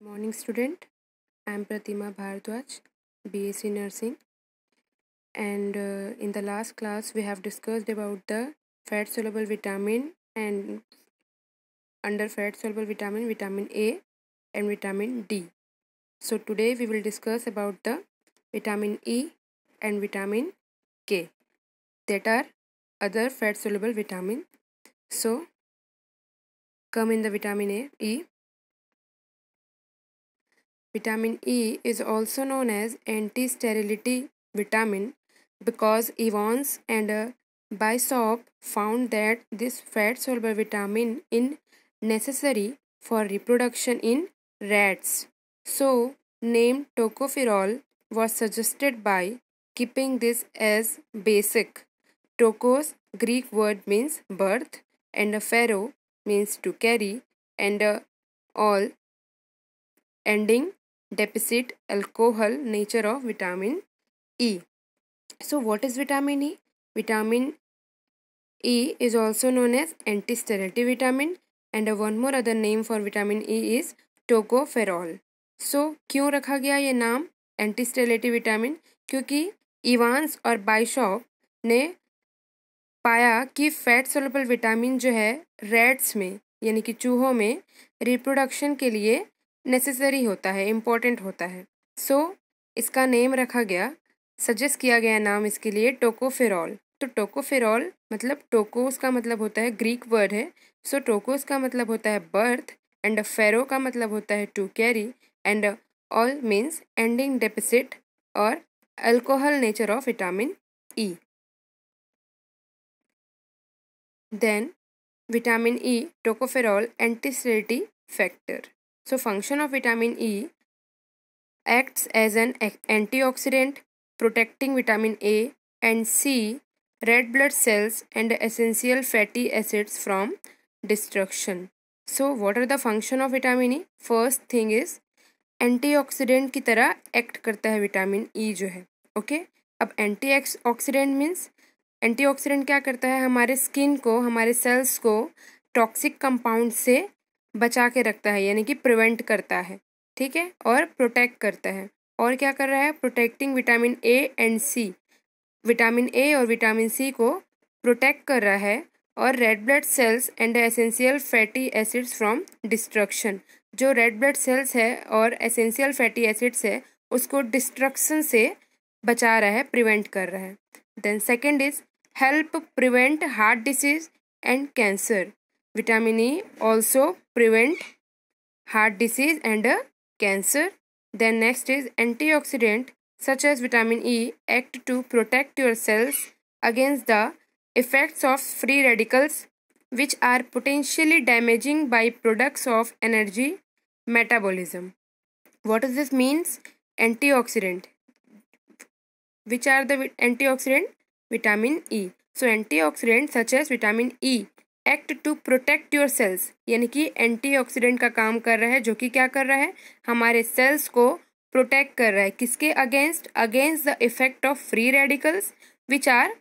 Morning student, I am Pratima Bhardwaj, BSc Nursing, and in the last class we have discussed about the fat soluble vitamin, and under fat soluble vitamin, vitamin A and vitamin D. So today we will discuss about the vitamin E and vitamin K, that are other fat soluble vitamin. So come in the vitamin E. Vitamin E is also known as anti-sterility vitamin because Evans and Bishop found that this fat-soluble vitamin is necessary for reproduction in rats. So, name tocopherol was suggested by keeping this as basic. Tokos Greek word means birth, and phero means to carry, and all ending deficit alcohol nature of vitamin E. So what is vitamin E? Vitamin E is also known as anti-sterility vitamin, and one more other name for vitamin E is tocopherol. So क्यों रखा गया ये नाम anti-sterility vitamin? क्योंकि Evans और बाइशॉप ने पाया कि फैट सोल्युबल विटामिन जो है रैट्स में यानी कि चूहों में रिप्रोडक्शन के लिए नेसेसरी होता है, इम्पोर्टेंट होता है. सो इसका नेम रखा गया, सजेस्ट किया गया नाम इसके लिए टोकोफेरॉल. तो टोकोफेरॉल मतलब टोकोस का मतलब होता है ग्रीक वर्ड है. सो टोकोस का मतलब होता है बर्थ, एंड फेरो का मतलब होता है to carry, and all means ending deposit और alcohol nature of vitamin E. Then vitamin E, tocopherol, anti-sterility factor. So function of vitamin E acts as an antioxidant, protecting vitamin A and C red blood cells and essential fatty acids from destruction. So what are the function of vitamin E? First thing is antioxidant की तरह act करता है vitamin E जो है. Okay? अब antioxidant means antioxidant क्या करता है? हमारे स्किन को, हमारे सेल्स को टॉक्सिक कंपाउंड से बचा के रखता है, यानी कि प्रिवेंट करता है, ठीक है, और प्रोटेक्ट करता है. और क्या कर रहा है? Protecting vitamin A and C. Vitamin A और विटामिन सी को प्रोटेक्ट कर रहा है, और red blood cells and essential fatty acids from destruction. जो रेड ब्लड सेल्स है और एसेंशियल फैटी एसिड्स है उसको डिस्ट्रक्शन से बचा रहा है, प्रिवेंट कर रहा है. Then second is help prevent heart disease and cancer. Vitamin E also prevent heart disease and cancer. Then next is antioxidant such as vitamin E act to protect your cells against the effects of free radicals which are potentially damaging byproducts of energy metabolism. What does this means? Antioxidant. Which are the antioxidant? Vitamin E. So antioxidant such as vitamin E act to protect your cells, यानी कि antioxidant का काम कर रहा है, जो कि क्या कर रहा है? हमारे सेल्स को प्रोटेक्ट कर रहा है. किसके against? Against the effect of free radicals which are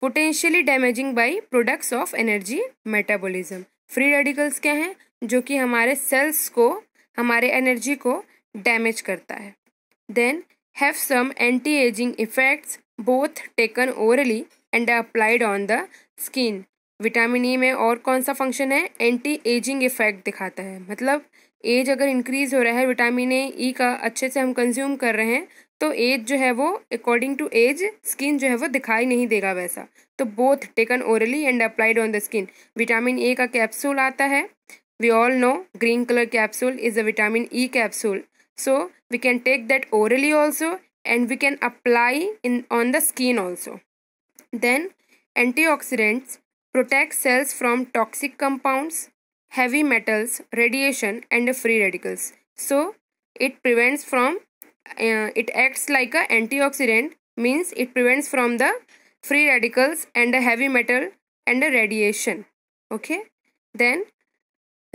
potentially damaging by products of energy metabolism. Free radicals क्या हैं? जो कि हमारे सेल्स को, हमारे एनर्जी को डैमेज करता है. Then have some anti ageing effects both taken orally and applied on the skin. Vitamin E में और कौन सा फंक्शन है? एंटी एजिंग इफेक्ट दिखाता है. मतलब एज अगर इंक्रीज हो रहा है, विटामिन ई का अच्छे से हम कंज्यूम कर रहे हैं, तो एज जो है वो अकॉर्डिंग टू एज स्किन जो है वो दिखाई नहीं देगा वैसा. तो both taken orally and applied on the skin. Vitamin A का कैप्सूल आता है, we all know green colour capsule is the vitamin E capsule. So we can take that orally also and we can apply on the skin also. Then antioxidants protect cells from toxic compounds, heavy metals, radiation and free radicals. So it prevents from it acts like a antioxidant, means it prevents from the free radicals and the heavy metal and the radiation. Okay. Then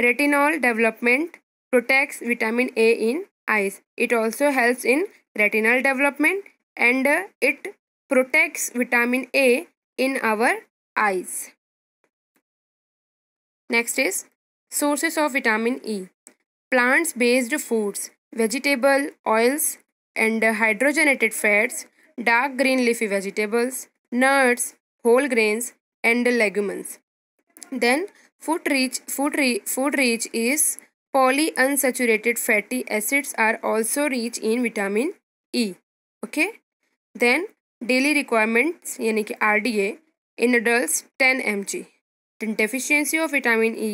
retinol development protects vitamin A in eyes. It also helps in retinal development and it protects vitamin A in our eyes. Next is sources of vitamin E. plants-based foods, vegetable oils and hydrogenated fats, dark green leafy vegetables, nuts, whole grains, and legumes. Then food rich is polyunsaturated fatty acids are also rich in vitamin E. Okay. Then daily requirements यानी कि RDA in adults 10 mg. Then deficiency of vitamin E.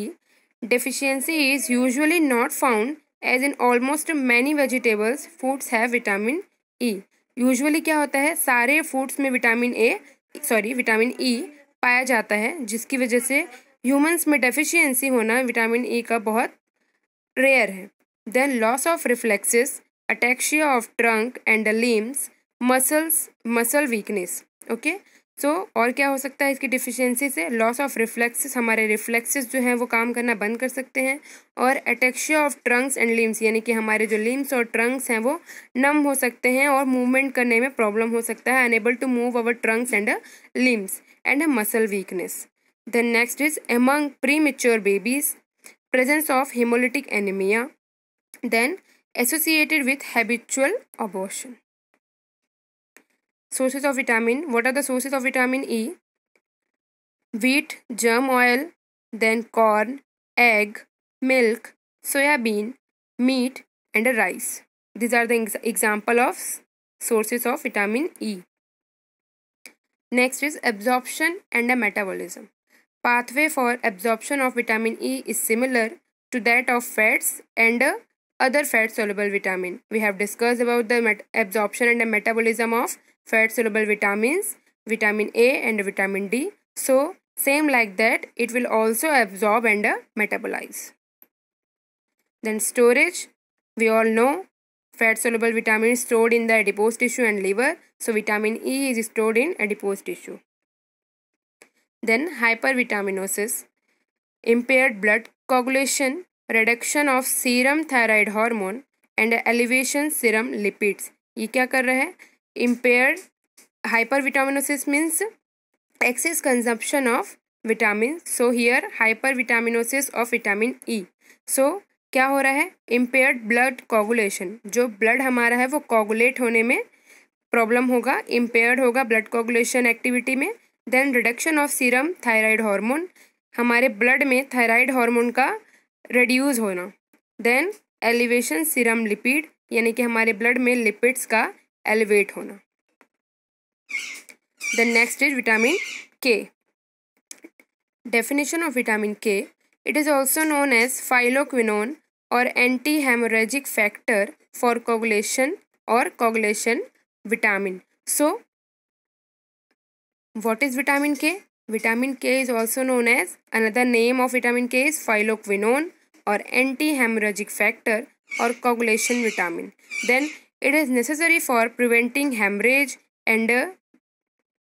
Deficiency is usually not found as in almost many vegetables foods have vitamin E. Usually क्या होता है, सारे foods में vitamin E पाया जाता है, जिसकी वजह से ह्यूमंस में डेफिशिएंसी होना विटामिन E का बहुत रेयर है. Then loss of reflexes, ataxia of trunk and limbs, muscle weakness. Okay. So और क्या हो सकता है इसकी डिफिशियंसी से? लॉस ऑफ रिफ्लेक्सेस, हमारे रिफ्लेक्सेस जो हैं वो काम करना बंद कर सकते हैं. और ataxia of Trunks and limbs, यानी कि हमारे जो लिम्स और ट्रंक्स हैं वो नम हो सकते हैं और मूवमेंट करने में प्रॉब्लम हो सकता है. Unable to move our trunks and limbs and muscle weakness. Then next is among premature babies, presence of hemolytic anemia, then associated with habitual abortion. Sources of vitamin. What are the sources of vitamin E? Wheat, germ oil, then corn, egg, milk, soybean, meat, and rice. These are the example of sources of vitamin E. Next is absorption and metabolism. Pathway for absorption of vitamin E is similar to that of fats and other fat-soluble vitamin. We have discussed about the absorption and the metabolism of fat-soluble vitamins, vitamin A and vitamin D. So, same like that, it will also absorb and metabolize. Then storage. We all know fat-soluble vitamin is stored in the adipose tissue and liver. So, vitamin E is stored in adipose tissue. Then hypervitaminosis, impaired blood coagulation, reduction of serum thyroid hormone and elevation serum lipids. ये क्या कर रहा है? Impaired hypervitaminosis means excess consumption of vitamins. So here hypervitaminosis of vitamin E. So क्या हो रहा है? Impaired blood coagulation, जो blood हमारा है वो coagulate होने में प्रॉब्लम होगा, impaired होगा blood coagulation एक्टिविटी में. Then reduction of serum thyroid hormone, हमारे ब्लड में थायराइड हार्मोन का रिड्यूस होना. देन एलिवेशन सीरम लिपिड, यानी कि हमारे ब्लड में लिपिड्स का एलिवेट होना. Then next is vitamin K. Definition of vitamin K. It is also known as phylloquinone और anti hemorrhagic factor for coagulation और coagulation vitamin. So what is vitamin K? Vitamin K is also known as, another name of vitamin K is phylloquinone or anti-hemorrhagic factor or coagulation vitamin. Then it is necessary for preventing hemorrhage and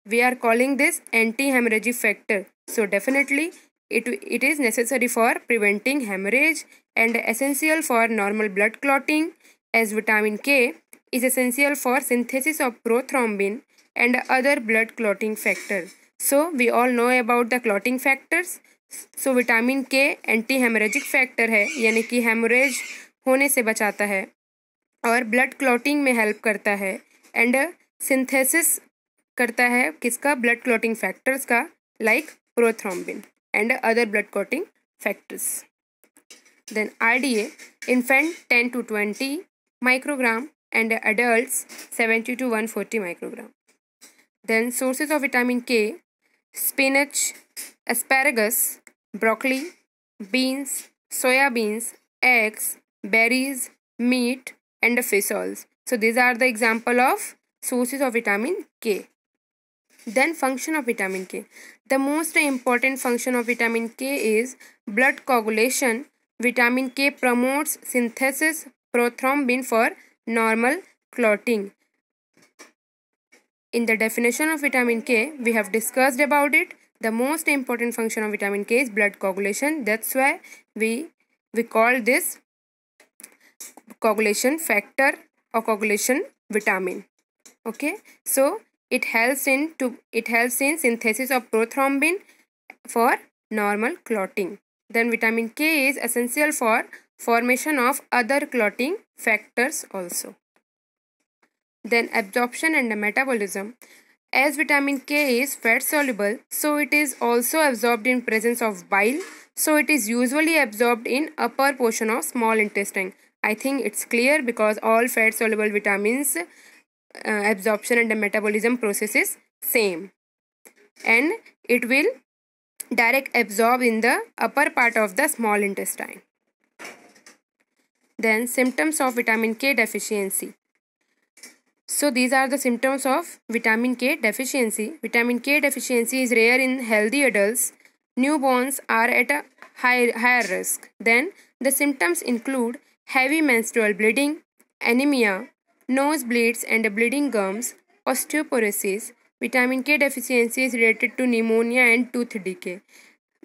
we are calling this anti-hemorrhagic factor. So definitely it is necessary for preventing hemorrhage and essential for normal blood clotting, as vitamin K is essential for synthesis of prothrombin and other blood clotting factors. So we all know about the clotting factors. So vitamin K anti hemorrhagic factor है, यानी कि haemorrhage होने से बचाता है और blood clotting में help करता है एंड सिंथेसिस करता है किसका? ब्लड क्लॉटिंग फैक्टर्स का, like prothrombin and other blood clotting factors. Then RDA, infant 10 to 20 microgram and adults 70 to 140 microgram. Then sources of vitamin K: spinach, asparagus, broccoli, beans, soya beans, eggs, berries, meat, and fish oils. So these are the example of sources of vitamin K. Then function of vitamin K. The most important function of vitamin K is blood coagulation. Vitamin K promotes synthesis prothrombin for normal clotting. In the definition of vitamin K, we have discussed about it. The most important function of vitamin K is blood coagulation. That's why we call this coagulation factor or coagulation vitamin. Okay, so it helps in synthesis of prothrombin for normal clotting. Then vitamin K is essential for formation of other clotting factors also. Then absorption and metabolism. As vitamin K is fat soluble, so it is also absorbed in presence of bile. So it is usually absorbed in upper portion of small intestine. I think it's clear because all fat soluble vitamins absorption and metabolism process is same, and it will direct absorb in the upper part of the small intestine. Then symptoms of vitamin K deficiency. So these are the symptoms of vitamin K deficiency. Vitamin K deficiency is rare in healthy adults. Newborns are at a higher risk. Then the symptoms include heavy menstrual bleeding, anemia, nosebleeds and bleeding gums, osteoporosis. Vitamin K deficiency is related to pneumonia and tooth decay.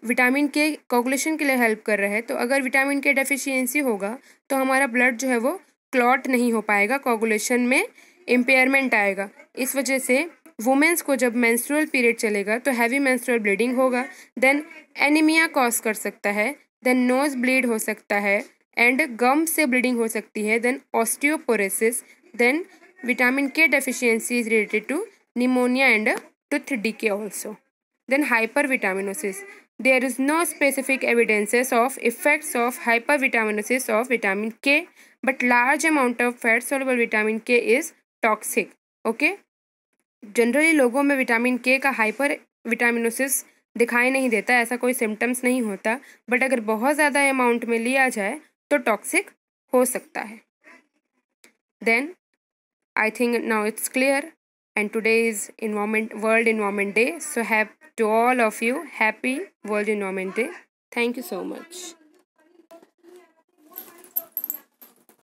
Vitamin के coagulation के लिए help कर रहा है, तो अगर vitamin K deficiency होगा तो हमारा ब्लड जो है वो क्लॉट नहीं हो पाएगा, कोगुलेशन में इम्पेयरमेंट आएगा. इस वजह से वुमेन्स को जब मेंस्ट्रुअल पीरियड चलेगा तो हैवी मेंस्ट्रुअल ब्लीडिंग होगा, देन एनीमिया कॉज कर सकता है, देन नोज ब्लीड हो सकता है एंड गम से ब्लीडिंग हो सकती है, then osteoporosis, then vitamin K deficiency is related to pneumonia and tooth decay also. Then hypervitaminosis. There is no specific evidences of effects of hypervitaminosis of vitamin K, but large amount of fat soluble vitamin K is toxic. Okay? Generally लोगों में vitamin के का hyper vitaminosis दिखाई नहीं देता, ऐसा कोई symptoms नहीं होता, बट अगर बहुत ज़्यादा अमाउंट में लिया जाए तो टॉक्सिक हो सकता है. Then I think now it's clear, and today is World Environment Day. So to all of you, happy World Environment Day. Thank you so much.